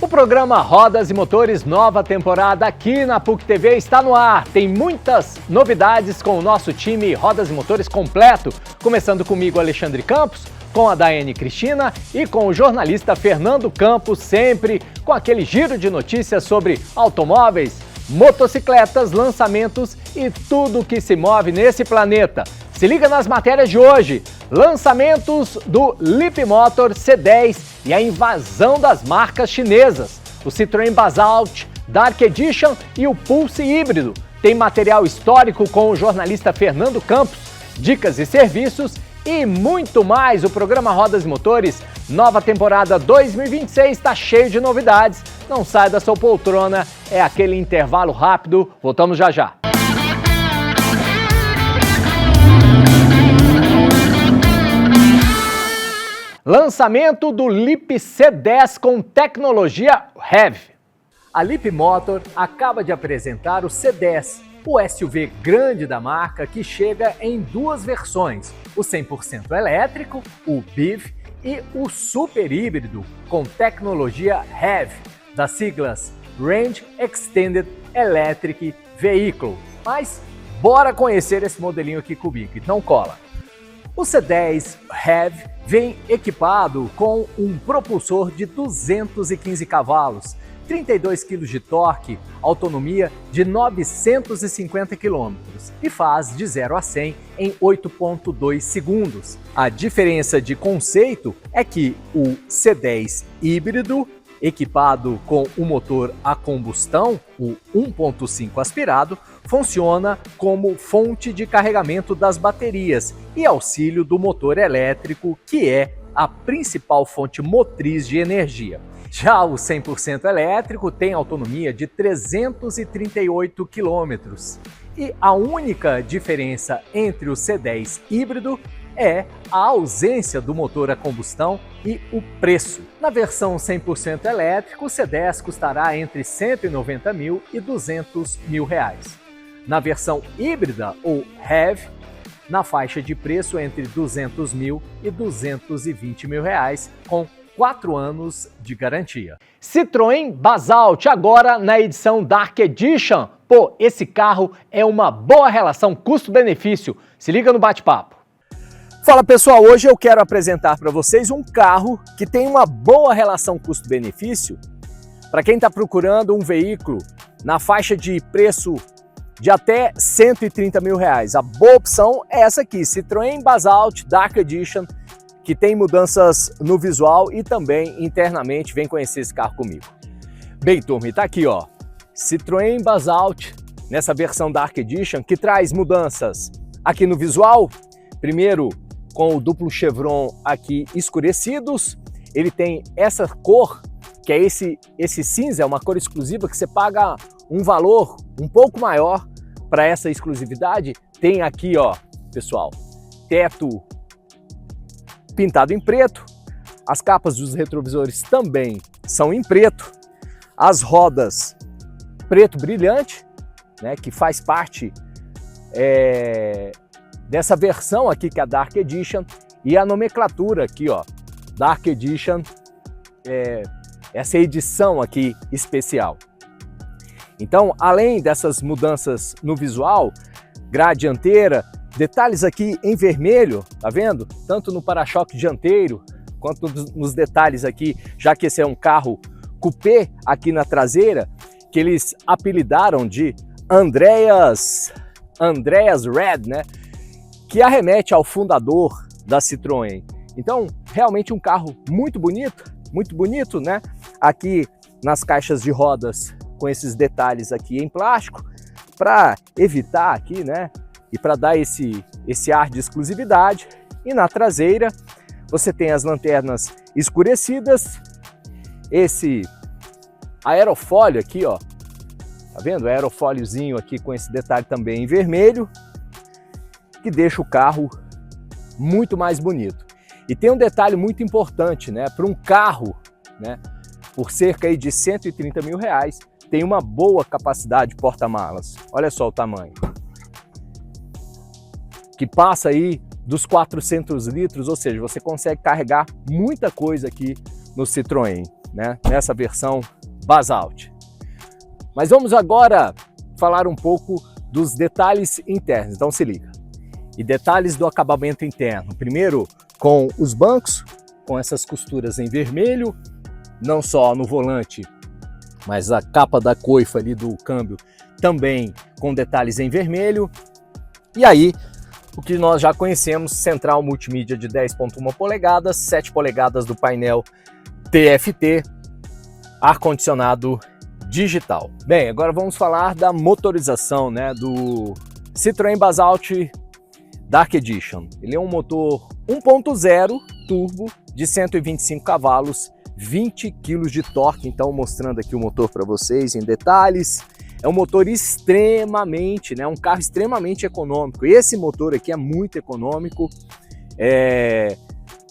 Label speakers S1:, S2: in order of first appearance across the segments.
S1: O programa Rodas e Motores, nova temporada aqui na PUC TV está no ar. Tem muitas novidades com o nosso time Rodas e Motores completo. Começando comigo, Alexandre Campos, com a Daiane Cristina e com o jornalista Fernando Campos, sempre com aquele giro de notícias sobre automóveis, motocicletas, lançamentos e tudo que se move nesse planeta. Se liga nas matérias de hoje. Lançamentos do Leapmotor C10 e a invasão das marcas chinesas. O Citroën Basalt, Dark Edition e o Pulse híbrido. Tem material histórico com o jornalista Fernando Campos, dicas e serviços e muito mais. O programa Rodas e Motores, nova temporada 2026, está cheio de novidades. Não sai da sua poltrona, é aquele intervalo rápido. Voltamos já já. Lançamento do Leap C10 com tecnologia HEV. A Leapmotor acaba de apresentar o C10, o SUV grande da marca que chega em duas versões, o 100% elétrico, o BEV, e o super híbrido com tecnologia HEV, das siglas Range Extended Electric Vehicle. Mas bora conhecer esse modelinho aqui comigo, então cola. O C10 HEV vem equipado com um propulsor de 215 cavalos, 32 kg de torque, autonomia de 950 km e faz de 0 a 100 em 8,2 segundos. A diferença de conceito é que o C10 híbrido, equipado com o motor a combustão, o 1.5 aspirado, funciona como fonte de carregamento das baterias e auxílio do motor elétrico, que é a principal fonte motriz de energia. Já o 100% elétrico tem autonomia de 338 km. E a única diferença entre o C10 híbrido é a ausência do motor a combustão e o preço. Na versão 100% elétrico, o C10 custará entre R$ 190 mil e R$ 200 mil. Na versão híbrida ou HEV, na faixa de preço entre R$ 200 mil e R$ 220 mil, com 4 anos de garantia. Citroën Basalt, agora na edição Dark Edition. Pô, esse carro é uma boa relação custo-benefício. Se liga no bate-papo. Fala pessoal, hoje eu quero apresentar para vocês um carro que tem uma boa relação custo-benefício para quem está procurando um veículo na faixa de preço de até R$ 130 mil. A boa opção é essa aqui, Citroën Basalt Dark Edition, que tem mudanças no visual e também internamente. Vem conhecer esse carro comigo. Bem, turma, está aqui, ó, Citroën Basalt nessa versão Dark Edition, que traz mudanças aqui no visual. Primeiro, com o duplo chevron aqui escurecidos, ele tem essa cor, que é esse cinza, é uma cor exclusiva que você paga um valor um pouco maior para essa exclusividade. Tem aqui, ó, pessoal, teto pintado em preto, as capas dos retrovisores também são em preto, as rodas preto brilhante, né, que faz parte dessa versão aqui que é a Dark Edition, e a nomenclatura aqui, ó, Dark Edition, essa edição aqui especial. Então, além dessas mudanças no visual, grade dianteira, detalhes aqui em vermelho, tá vendo? Tanto no para-choque dianteiro, quanto nos detalhes aqui, já que esse é um carro coupé aqui na traseira, que eles apelidaram de Andreas Red, né? Que arremete ao fundador da Citroën. Então, realmente um carro muito bonito, né? Aqui nas caixas de rodas com esses detalhes aqui em plástico, para evitar aqui, né? E para dar esse ar de exclusividade. E na traseira você tem as lanternas escurecidas, esse aerofólio aqui, ó, tá vendo? Aerofóliozinho aqui com esse detalhe também em vermelho, que deixa o carro muito mais bonito. E tem um detalhe muito importante, né? Para um carro, né, por cerca aí de R$ 130 mil, tem uma boa capacidade de porta-malas. Olha só o tamanho, que passa aí dos 400 litros, ou seja, você consegue carregar muita coisa aqui no Citroën. né, nessa versão Basalt. Mas vamos agora falar um pouco dos detalhes internos, então se liga. E detalhes do acabamento interno. Primeiro, com os bancos, com essas costuras em vermelho, não só no volante, mas a capa da coifa ali do câmbio também com detalhes em vermelho. E aí, o que nós já conhecemos, central multimídia de 10.1 polegadas, 7 polegadas do painel TFT, ar-condicionado digital. Bem, agora vamos falar da motorização, né, do Citroën Basalt Dark Edition. Ele é um motor 1.0 turbo de 125 cavalos, 20 kg de torque. Então, mostrando aqui o motor para vocês em detalhes. É um motor extremamente, né, um carro extremamente econômico. Esse motor aqui é muito econômico.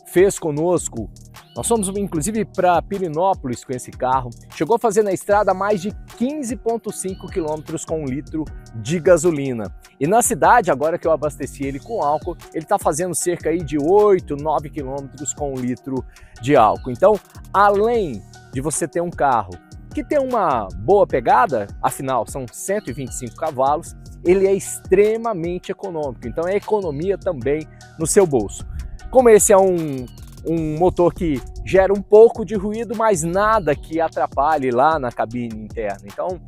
S1: Fez conosco, nós fomos inclusive para Pirenópolis com esse carro. Chegou a fazer na estrada mais de 15,5 km com 1 litro de gasolina. E na cidade, agora que eu abasteci ele com álcool, ele está fazendo cerca aí de 8, 9 km com 1 litro de álcool. Então, além de você ter um carro que tem uma boa pegada, afinal são 125 cavalos, ele é extremamente econômico. Então é economia também no seu bolso. Como esse é um motor que gera um pouco de ruído, mas nada que atrapalhe lá na cabine interna. Então,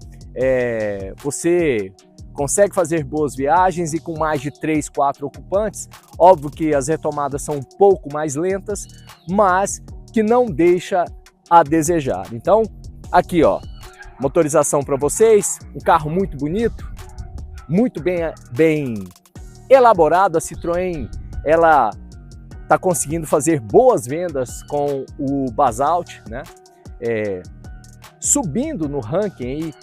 S1: você consegue fazer boas viagens e com mais de 3, 4 ocupantes. Óbvio que as retomadas são um pouco mais lentas, mas que não deixa a desejar. Então, aqui ó, motorização para vocês, um carro muito bonito, muito bem elaborado. A Citroën, ela está conseguindo fazer boas vendas com o Basalt, né? Subindo no ranking aí,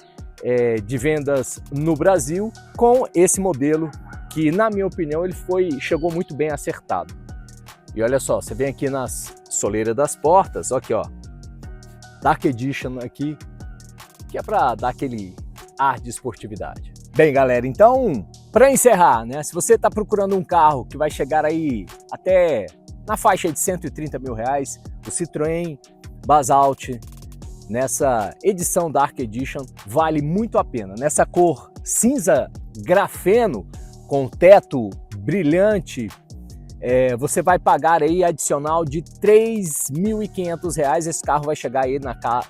S1: de vendas no Brasil com esse modelo que, na minha opinião, chegou muito bem acertado. E olha só, você vem aqui nas soleiras das portas, ó, aqui ó, Dark Edition aqui, que é para dar aquele ar de esportividade. Bem, galera, então, para encerrar, né, se você está procurando um carro que vai chegar aí até na faixa de 130 mil reais, o Citroën Basalt, nessa edição Dark Edition, vale muito a pena. Nessa cor cinza grafeno, com teto brilhante, você vai pagar aí adicional de R$ 3.500. Esse carro vai chegar aí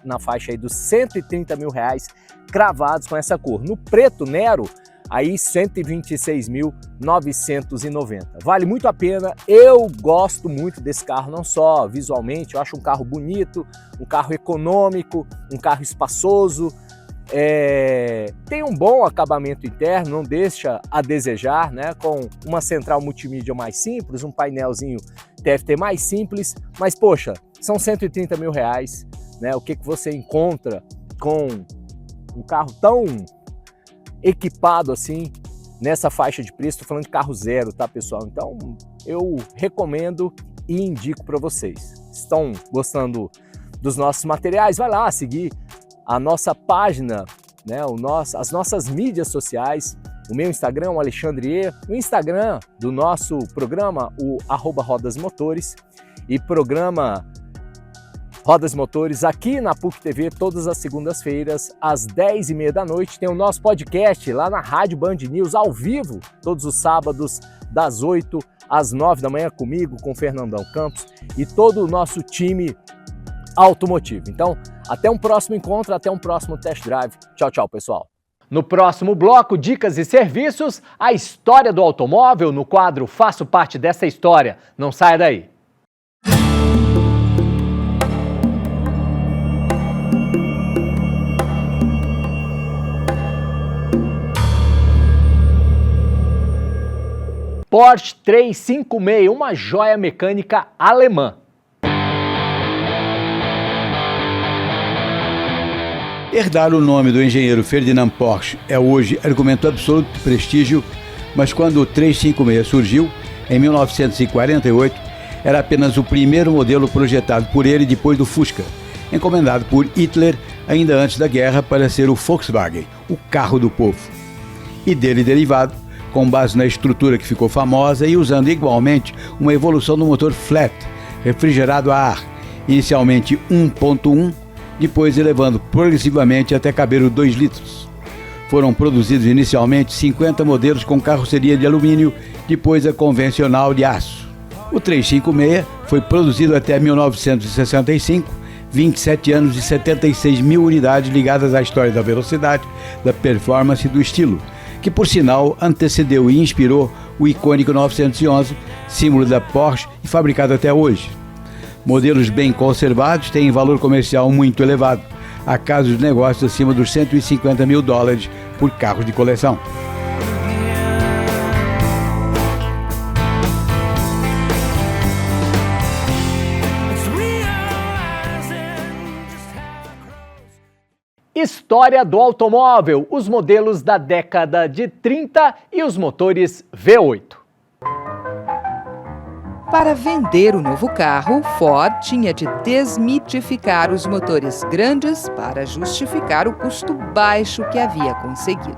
S1: na faixa aí dos 130 mil reais cravados com essa cor. No preto Nero, aí R$ 126.990. Vale muito a pena. Eu gosto muito desse carro, não só visualmente, eu acho um carro bonito, um carro econômico, um carro espaçoso. Tem um bom acabamento interno, não deixa a desejar, né? Com uma central multimídia mais simples, um painelzinho TFT mais simples, mas poxa, são 130 mil reais, né? O que você encontra com um carro tão equipado assim nessa faixa de preço? Estou falando de carro zero, tá, pessoal? Então eu recomendo e indico para vocês. Estão gostando dos nossos materiais? Vai lá seguir a nossa página, né, as nossas mídias sociais. O meu Instagram, o Alexandre E. O Instagram do nosso programa, o @rodasmotores. E programa Rodas Motores aqui na PUC TV, todas as segundas-feiras, às 10h30 da noite. Tem o nosso podcast lá na Rádio Band News, ao vivo, todos os sábados, das 8 às 9 da manhã, comigo, com o Fernandão Campos e todo o nosso time automotivo. Então, até um próximo encontro, até um próximo test drive. Tchau, tchau, pessoal. No próximo bloco, dicas e serviços, a história do automóvel no quadro Faço Parte dessa História. Não saia daí. Porsche 356, uma joia mecânica alemã.
S2: Herdar o nome do engenheiro Ferdinand Porsche é hoje argumento absoluto de prestígio, mas quando o 356 surgiu, em 1948, era apenas o primeiro modelo projetado por ele depois do Fusca, encomendado por Hitler ainda antes da guerra para ser o Volkswagen, o carro do povo. E dele derivado, com base na estrutura que ficou famosa e usando igualmente uma evolução do motor flat, refrigerado a ar, inicialmente 1.1, depois elevando progressivamente até caber os 2 litros. Foram produzidos inicialmente 50 modelos com carroceria de alumínio, depois a convencional de aço. O 356 foi produzido até 1965, 27 anos e 76 mil unidades ligadas à história da velocidade, da performance e do estilo, que por sinal antecedeu e inspirou o icônico 911, símbolo da Porsche e fabricado até hoje. Modelos bem conservados têm valor comercial muito elevado, há casos de negócios acima dos $150 mil por carros de coleção.
S1: História do automóvel, os modelos da década de 30 e os motores V8.
S3: Para vender o novo carro, Ford tinha de desmitificar os motores grandes para justificar o custo baixo que havia conseguido.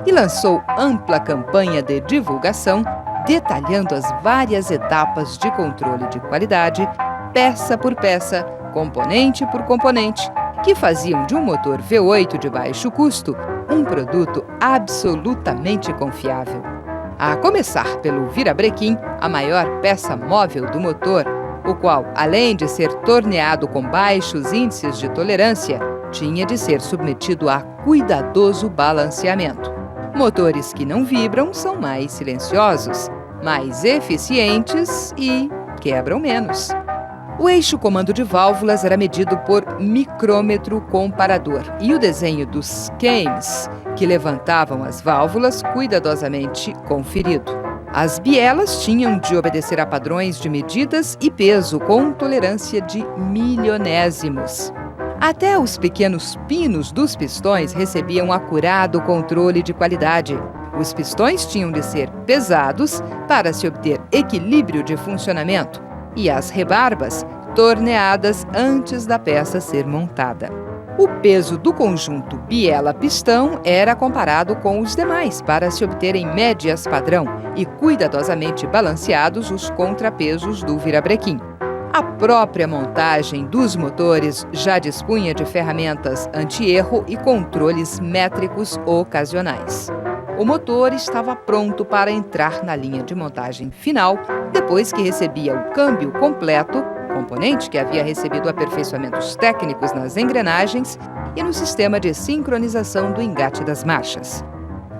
S3: E lançou ampla campanha de divulgação, detalhando as várias etapas de controle de qualidade, peça por peça, componente por componente, que faziam de um motor V8 de baixo custo um produto absolutamente confiável. A começar pelo virabrequim, a maior peça móvel do motor, o qual, além de ser torneado com baixos índices de tolerância, tinha de ser submetido a cuidadoso balanceamento. Motores que não vibram são mais silenciosos, mais eficientes e quebram menos. O eixo comando de válvulas era medido por micrômetro comparador e o desenho dos cames, que levantavam as válvulas, cuidadosamente conferido. As bielas tinham de obedecer a padrões de medidas e peso com tolerância de milionésimos. Até os pequenos pinos dos pistões recebiam acurado controle de qualidade. Os pistões tinham de ser pesados para se obter equilíbrio de funcionamento e as rebarbas torneadas antes da peça ser montada. O peso do conjunto biela-pistão era comparado com os demais para se obterem médias padrão e cuidadosamente balanceados os contrapesos do virabrequim. A própria montagem dos motores já dispunha de ferramentas anti-erro e controles métricos ocasionais. O motor estava pronto para entrar na linha de montagem final, depois que recebia o câmbio completo, componente que havia recebido aperfeiçoamentos técnicos nas engrenagens e no sistema de sincronização do engate das marchas.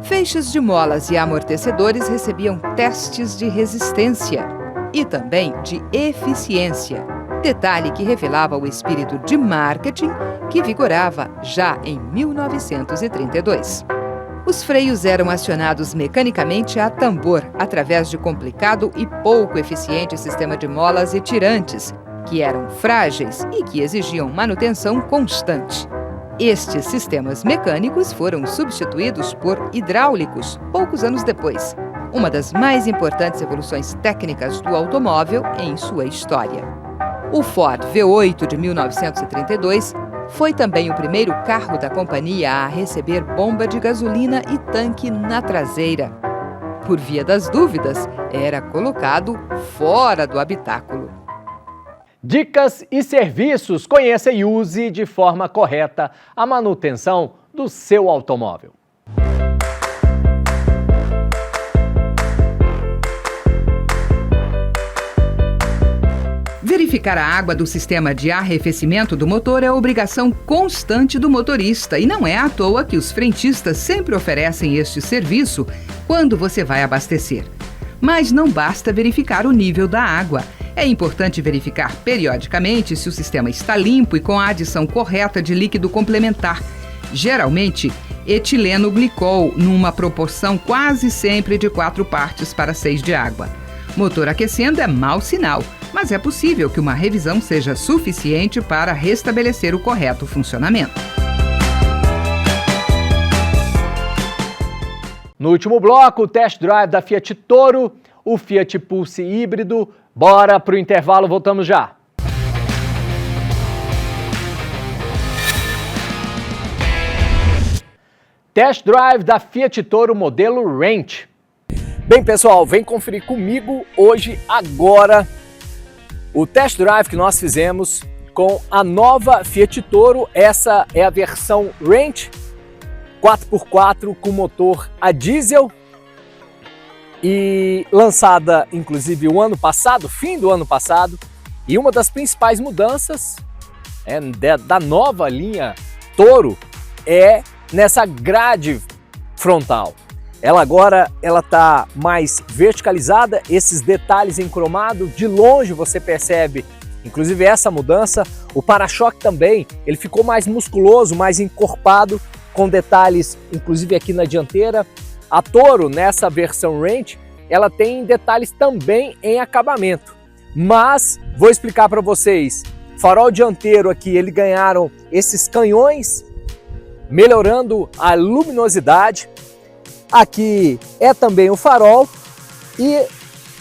S3: Feixes de molas e amortecedores recebiam testes de resistência e também de eficiência, detalhe que revelava o espírito de marketing que vigorava já em 1932. Os freios eram acionados mecanicamente a tambor, através de complicado e pouco eficiente sistema de molas e tirantes, que eram frágeis e que exigiam manutenção constante. Estes sistemas mecânicos foram substituídos por hidráulicos poucos anos depois, uma das mais importantes evoluções técnicas do automóvel em sua história. O Ford V8 de 1932 foi também o primeiro carro da companhia a receber bomba de gasolina e tanque na traseira. Por via das dúvidas, era colocado fora do habitáculo.
S1: Dicas e serviços. Conheça e use de forma correta a manutenção do seu automóvel.
S3: Verificar a água do sistema de arrefecimento do motor é obrigação constante do motorista e não é à toa que os frentistas sempre oferecem este serviço quando você vai abastecer. Mas não basta verificar o nível da água. É importante verificar periodicamente se o sistema está limpo e com a adição correta de líquido complementar, geralmente etileno glicol, numa proporção quase sempre de 4 partes para 6 de água. Motor aquecendo é mau sinal, mas é possível que uma revisão seja suficiente para restabelecer o correto funcionamento.
S1: No último bloco, o test drive da Fiat Toro, o Fiat Pulse híbrido. Bora pro intervalo, voltamos já. Test drive da Fiat Toro modelo Range. Bem, pessoal, vem conferir comigo hoje, agora, o test drive que nós fizemos com a nova Fiat Toro. Essa é a versão Range 4x4 com motor a diesel e lançada inclusive o ano passado, fim do ano passado. E uma das principais mudanças da nova linha Toro é nessa grade frontal. Ela agora está mais verticalizada, esses detalhes em cromado, de longe você percebe inclusive essa mudança. O para-choque também, ele ficou mais musculoso, mais encorpado, com detalhes inclusive aqui na dianteira. A Toro, nessa versão Range, ela tem detalhes também em acabamento. Mas vou explicar para vocês, farol dianteiro aqui, eles ganharam esses canhões, melhorando a luminosidade. Aqui é também o farol e,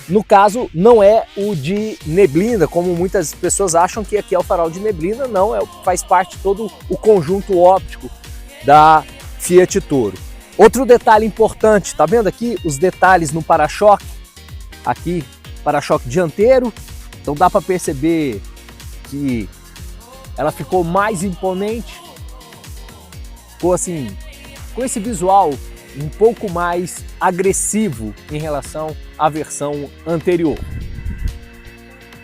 S1: no caso, não é o de neblina, como muitas pessoas acham que aqui é o farol de neblina. Não, faz parte todo o conjunto óptico da Fiat Toro. Outro detalhe importante, tá vendo aqui os detalhes no para-choque? Aqui, para-choque dianteiro, então dá para perceber que ela ficou mais imponente, ficou assim, com esse visual um pouco mais agressivo em relação à versão anterior.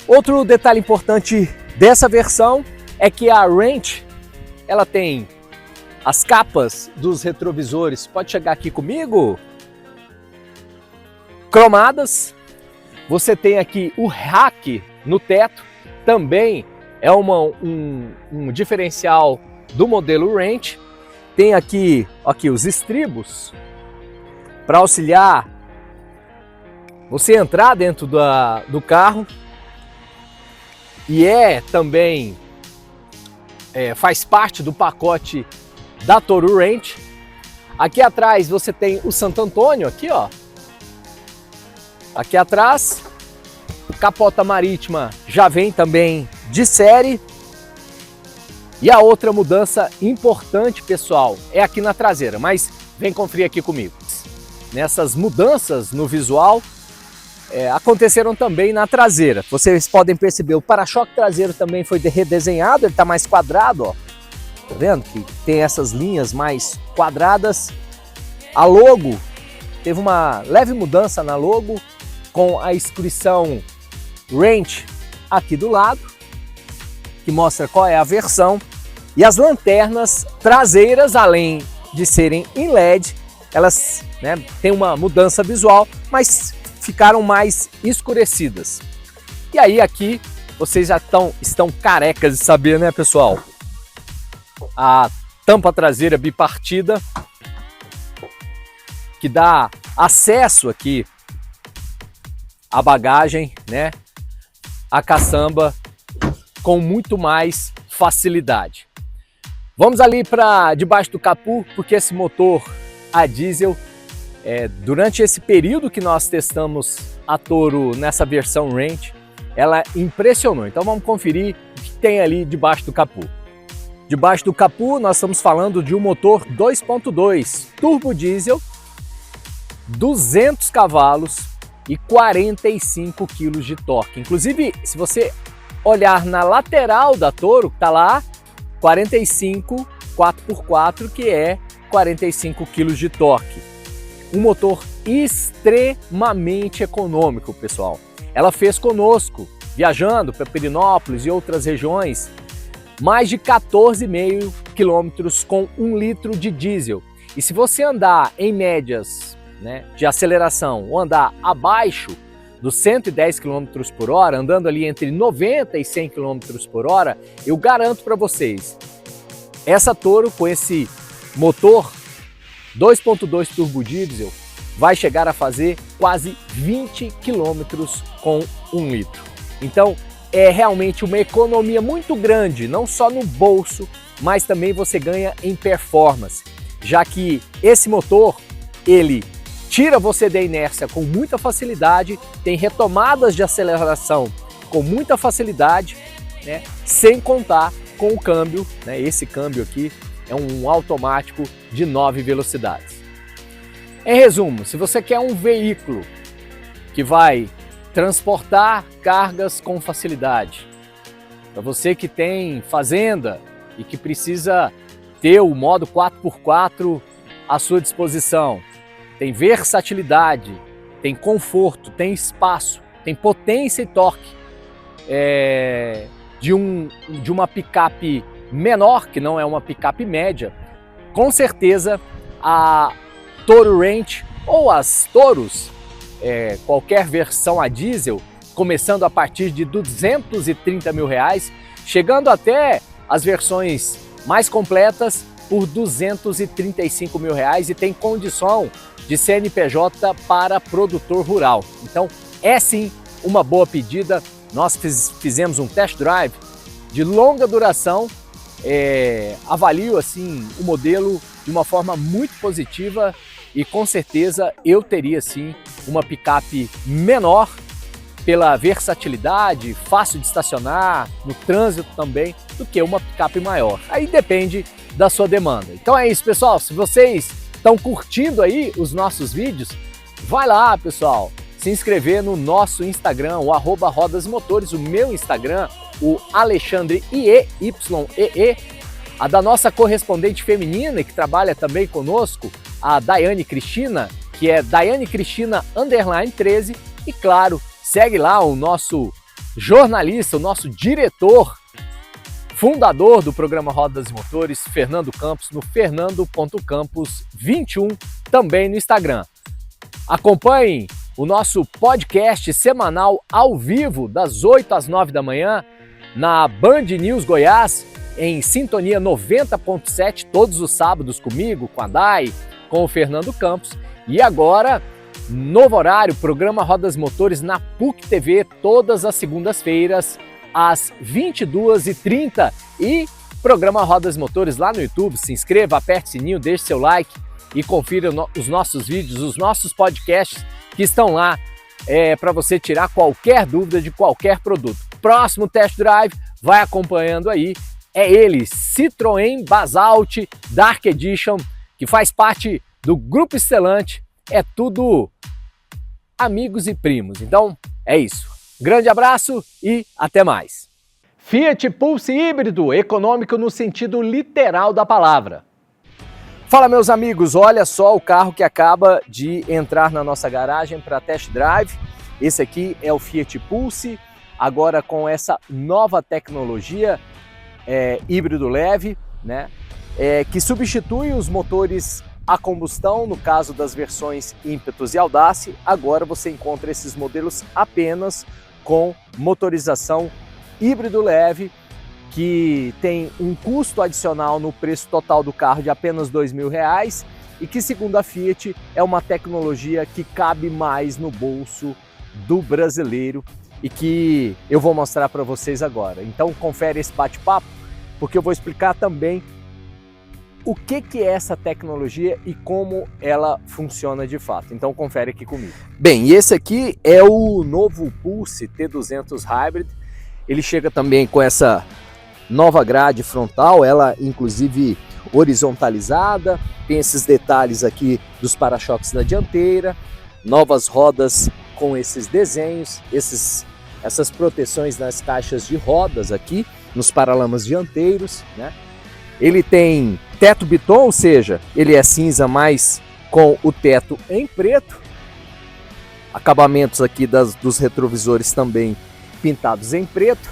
S1: Outro detalhe importante dessa versão é que a Range, ela tem as capas dos retrovisores, pode chegar aqui comigo, cromadas. Você tem aqui o rack no teto, também é um diferencial do modelo Range. Tem aqui os estribos para auxiliar você entrar dentro do carro, e também faz parte do pacote da Toro Range. Aqui atrás você tem o Santo Antônio, aqui ó, aqui atrás. Capota marítima já vem também de série. E a outra mudança importante, pessoal, é aqui na traseira, mas vem conferir aqui comigo. Nessas mudanças no visual aconteceram também na traseira. Vocês podem perceber, o para-choque traseiro também foi redesenhado, ele está mais quadrado, ó. Tá vendo que tem essas linhas mais quadradas? A logo, teve uma leve mudança na logo, com a inscrição Range aqui do lado, que mostra qual é a versão. E as lanternas traseiras, além de serem em LED, elas têm uma mudança visual, mas ficaram mais escurecidas. E aí aqui vocês já estão carecas de saber, né, pessoal? A tampa traseira bipartida, que dá acesso aqui à bagagem, né, a caçamba com muito mais facilidade. Vamos ali para debaixo do capô, porque esse motor a diesel, durante esse período que nós testamos a Toro nessa versão Range, ela impressionou. Então vamos conferir o que tem ali debaixo do capô. Debaixo do capô nós estamos falando de um motor 2.2 turbo diesel, 200 cavalos e 45 kg de torque. Inclusive, se você olhar na lateral da Toro, tá lá 45 4x4, que é 45 kg de torque. Um motor extremamente econômico, pessoal. Ela fez conosco, viajando para Perinópolis e outras regiões, mais de 14,5 km com 1 litro de diesel. E se você andar em médias de aceleração ou andar abaixo dos 110 km por hora, andando ali entre 90 e 100 km por hora, eu garanto para vocês, essa Toro com esse motor 2.2 turbo diesel vai chegar a fazer quase 20 km com 1 litro. Então é realmente uma economia muito grande, não só no bolso, mas também você ganha em performance, já que esse motor, ele tira você da inércia com muita facilidade, tem retomadas de aceleração com muita facilidade, sem contar com o câmbio, esse câmbio aqui é um automático de 9 velocidades. Em resumo, se você quer um veículo que vai transportar cargas com facilidade, Para você que tem fazenda e que precisa ter o modo 4x4 à sua disposição. Tem versatilidade, tem conforto, tem espaço, tem potência e torque de uma picape menor, que não é uma picape média. Com certeza a Toro Ranch ou as Toros, qualquer versão a diesel, começando a partir de R$230 mil, chegando até as versões mais completas por R$235 mil e tem condição de CNPJ para produtor rural. Então é sim uma boa pedida. Nós fizemos um test drive de longa duração, avalio assim o modelo de uma forma muito positiva e com certeza eu teria sim uma picape menor pela versatilidade, fácil de estacionar, no trânsito também, do que uma picape maior. Aí depende da sua demanda. Então é isso, pessoal. Se vocês estão curtindo aí os nossos vídeos, vai lá, pessoal, se inscrever no nosso Instagram, o @rodasmotores, o meu Instagram, o Alexandre IEYEE, a da nossa correspondente feminina, que trabalha também conosco, a Daiane Cristina, que é Daiane Cristina _13, e claro, segue lá o nosso jornalista, o nosso diretor, fundador do programa Rodas e Motores, Fernando Campos, no fernando.campos21, também no Instagram. Acompanhem o nosso podcast semanal ao vivo, das 8 às 9 da manhã, na Band News Goiás, em sintonia 90.7, todos os sábados comigo, com a Dai, com o Fernando Campos. E agora, novo horário, programa Rodas Motores na PUC TV, todas as segundas-feiras, às 22h30. E programa Rodas Motores lá no YouTube. Se inscreva, aperte o sininho, deixe seu like e confira os nossos vídeos, os nossos podcasts que estão lá para você tirar qualquer dúvida de qualquer produto. Próximo test drive, vai acompanhando aí, é ele, Citroën Basalt Dark Edition, que faz parte do Grupo Stellantis. É tudo amigos e primos. Então é isso. Grande abraço e até mais. Fiat Pulse híbrido, econômico no sentido literal da palavra. Fala, meus amigos, olha só o carro que acaba de entrar na nossa garagem para test drive. Esse aqui é o Fiat Pulse, agora com essa nova tecnologia híbrido leve, né? Que substitui os motores a combustão, no caso das versões Impetus e Audace. Agora você encontra esses modelos apenas com motorização híbrido leve, que tem um custo adicional no preço total do carro de apenas R$2.000 e que, segundo a Fiat, é uma tecnologia que cabe mais no bolso do brasileiro e que eu vou mostrar para vocês agora. Então confere esse bate-papo, porque eu vou explicar também o que é essa tecnologia e como ela funciona de fato. Então confere aqui comigo. Bem, e esse aqui é o novo Pulse T200 Hybrid. Ele chega também com essa nova grade frontal, ela inclusive horizontalizada, tem esses detalhes aqui dos para-choques na dianteira, novas rodas com esses desenhos, essas proteções nas caixas de rodas aqui, nos paralamas dianteiros, né? Ele tem teto Biton, ou seja, ele é cinza, mas com o teto em preto. Acabamentos aqui dos retrovisores também pintados em preto.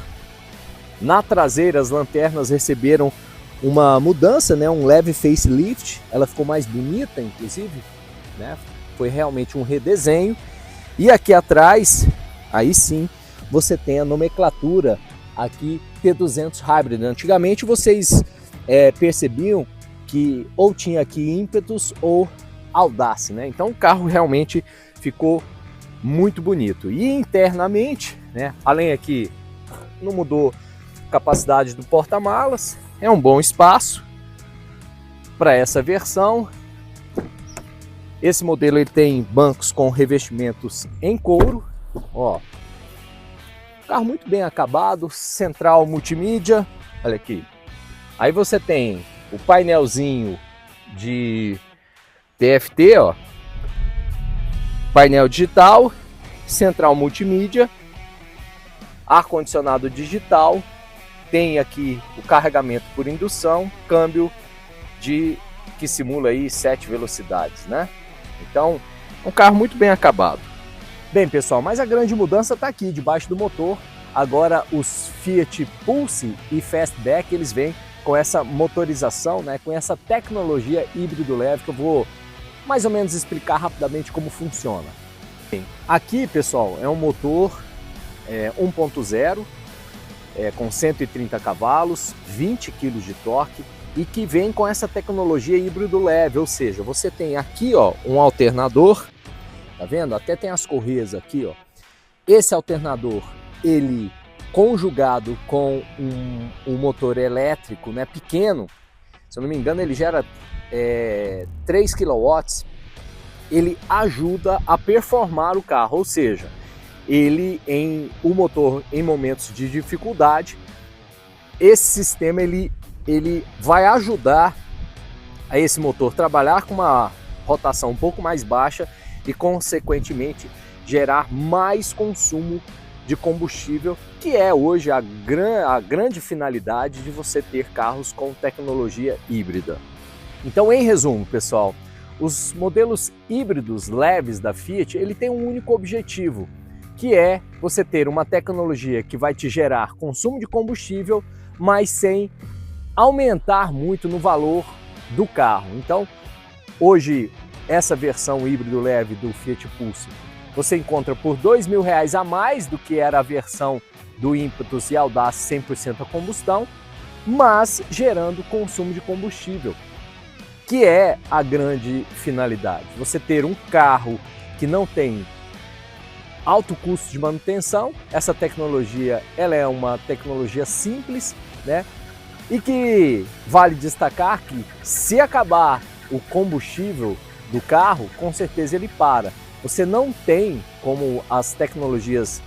S1: Na traseira, as lanternas receberam uma mudança, né? Um leve facelift. Ela ficou mais bonita, inclusive, né? Foi realmente um redesenho. E aqui atrás, aí sim, você tem a nomenclatura aqui T200 Hybrid. Antigamente vocês percebiam que ou tinha aqui Impetus ou Audace, né? Então o carro realmente ficou muito bonito. E internamente, né? Além aqui, não mudou a capacidade do porta-malas, é um bom espaço para essa versão. Esse modelo ele tem bancos com revestimentos em couro, ó. Carro muito bem acabado, central multimídia, olha aqui. Aí você tem o painelzinho de TFT, ó, painel digital, central multimídia, ar-condicionado digital, tem aqui o carregamento por indução, câmbio que simula aí 7 velocidades, né? Então, é um carro muito bem acabado. Bem, pessoal, mas a grande mudança está aqui, debaixo do motor. Agora, os Fiat Pulse e Fastback, eles vêm com essa motorização, né? Com essa tecnologia híbrido leve, que eu vou mais ou menos explicar rapidamente como funciona. Bem, aqui, pessoal, é um motor 1.0, com 130 cavalos, 20 kg de torque, e que vem com essa tecnologia híbrido leve, ou seja, você tem aqui, ó, um alternador, tá vendo? Até tem as correias aqui, ó. Esse alternador, ele conjugado com um motor elétrico, né, pequeno, se eu não me engano ele gera 3 kW, ele ajuda a performar o carro, ou seja, o motor em momentos de dificuldade, esse sistema ele vai ajudar a esse motor trabalhar com uma rotação um pouco mais baixa e, consequentemente, gerar mais consumo de combustível, que é hoje a grande finalidade de você ter carros com tecnologia híbrida. Então, em resumo, pessoal, os modelos híbridos leves da Fiat, ele tem um único objetivo, que é você ter uma tecnologia que vai te gerar consumo de combustível, mas sem aumentar muito no valor do carro. Então, hoje, essa versão híbrido leve do Fiat Pulse, você encontra por R$2.000 a mais do que era a versão do Impetus e Audace 100% a combustão, mas gerando consumo de combustível, que é a grande finalidade. Você ter um carro que não tem alto custo de manutenção, essa tecnologia ela é uma tecnologia simples, né? E que vale destacar que se acabar o combustível do carro, com certeza ele para. Você não tem, como as tecnologias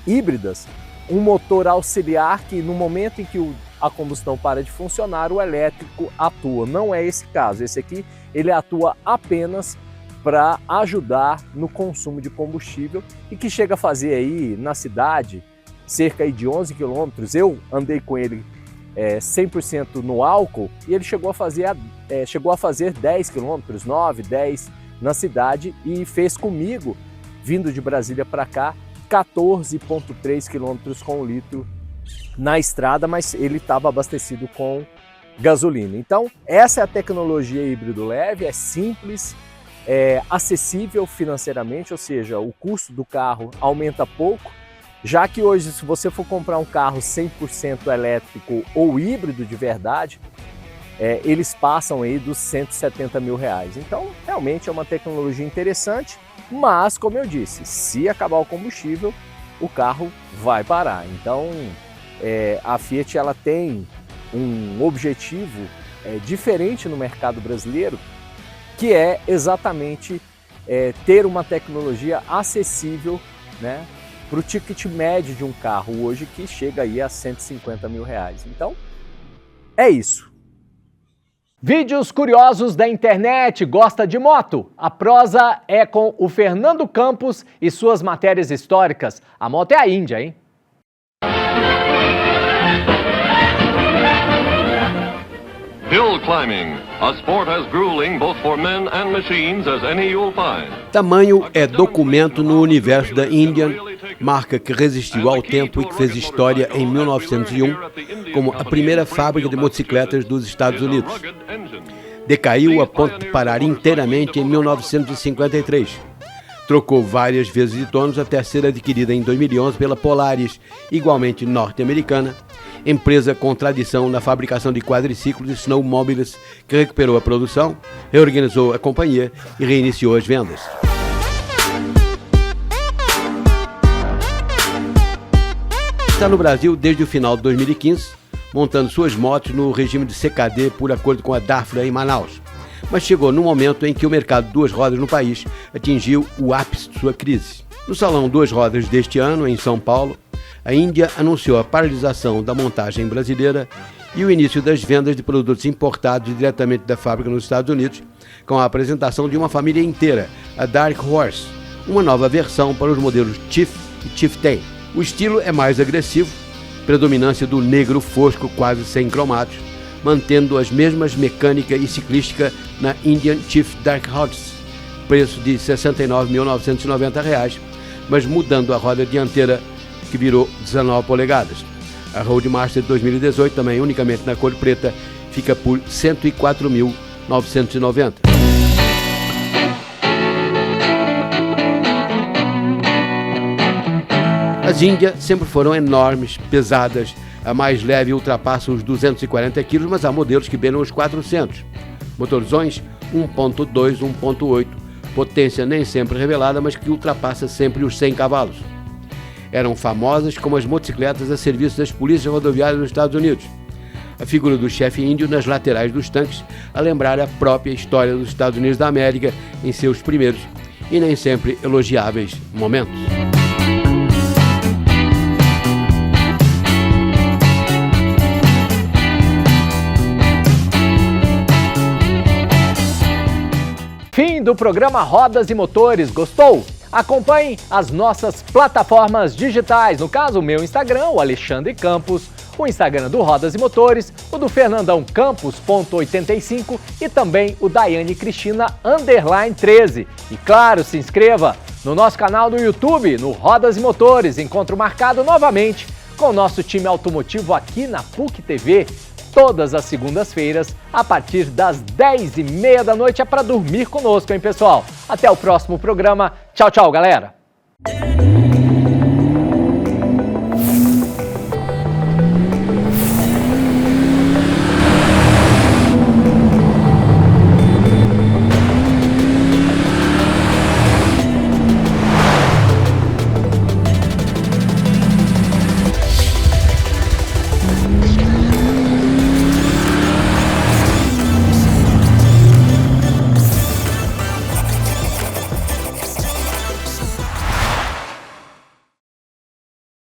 S1: híbridas, um motor auxiliar que no momento em que a combustão para de funcionar, o elétrico atua. Não é esse caso. Esse aqui ele atua apenas para ajudar no consumo de combustível e que chega a fazer aí na cidade cerca de 11 km. Eu andei com ele 100% no álcool e ele chegou a fazer 10 km, 9, 10 na cidade e fez comigo, vindo de Brasília para cá, 14,3 km com litro na estrada, mas ele estava abastecido com gasolina. Então, essa é a tecnologia híbrido leve, é simples, é acessível financeiramente, ou seja, o custo do carro aumenta pouco, já que hoje, se você for comprar um carro 100% elétrico ou híbrido de verdade, eles passam aí dos R$170 mil. Então, realmente é uma tecnologia interessante, mas, como eu disse, se acabar o combustível, o carro vai parar. Então, a Fiat ela tem um objetivo diferente no mercado brasileiro, que é exatamente ter uma tecnologia acessível, né, para o ticket médio de um carro hoje, que chega aí a R$150 mil. Então, é isso.
S4: Vídeos curiosos da internet, gosta de moto? A prosa é com o Fernando Campos e suas matérias históricas. A moto é a Índia, hein?
S5: Hill climbing, a sport as grueling both for men and machines as any you'll find.
S2: Tamanho é documento no universo da Indian, marca que resistiu ao tempo e que fez história em 1901 como a primeira fábrica de motocicletas dos Estados Unidos. Decaiu a ponto de parar inteiramente em 1953. Trocou várias vezes de donos até ser adquirida em 2011 pela Polaris, igualmente norte-americana, empresa com tradição na fabricação de quadriciclos e snowmobiles, que recuperou a produção, reorganizou a companhia e reiniciou as vendas. Está no Brasil desde o final de 2015, montando suas motos no regime de CKD por acordo com a Dafra em Manaus. Mas chegou no momento em que o mercado de duas rodas no país atingiu o ápice de sua crise. No Salão Duas Rodas deste ano, em São Paulo, a Índia anunciou a paralisação da montagem brasileira e o início das vendas de produtos importados diretamente da fábrica nos Estados Unidos, com a apresentação de uma família inteira, a Dark Horse, uma nova versão para os modelos Chief e Chieftain. O estilo é mais agressivo,
S6: predominância do negro fosco quase sem cromatos, mantendo as mesmas mecânica e ciclística na Indian Chief Dark Horse, preço de R$ 69.990, mas mudando a roda dianteira, que virou 19 polegadas. A Roadmaster de 2018, também unicamente na cor preta, fica por R$ 104.990. As Índia sempre foram enormes, pesadas, a mais leve ultrapassa os 240 kg, mas há modelos que beiram os 400. Motorzões 1.2, 1.8, potência nem sempre revelada, mas que ultrapassa sempre os 100 cavalos. Eram famosas como as motocicletas a serviço das polícias rodoviárias dos Estados Unidos. A figura do chefe índio nas laterais dos tanques, a lembrar a própria história dos Estados Unidos da América em seus primeiros e nem sempre elogiáveis momentos.
S4: Fim do programa Rodas e Motores. Gostou? Acompanhe as nossas plataformas digitais, no caso o meu Instagram, o Alexandre Campos, o Instagram do Rodas e Motores, o do Fernandão Campos.85 e também o Daiane Cristina _13. E claro, se inscreva no nosso canal do YouTube, no Rodas e Motores. Encontro marcado novamente com o nosso time automotivo aqui na PUC TV, todas as segundas-feiras, a partir das 10h30 da noite. É para dormir conosco, hein, pessoal? Até o próximo programa. Tchau, tchau, galera!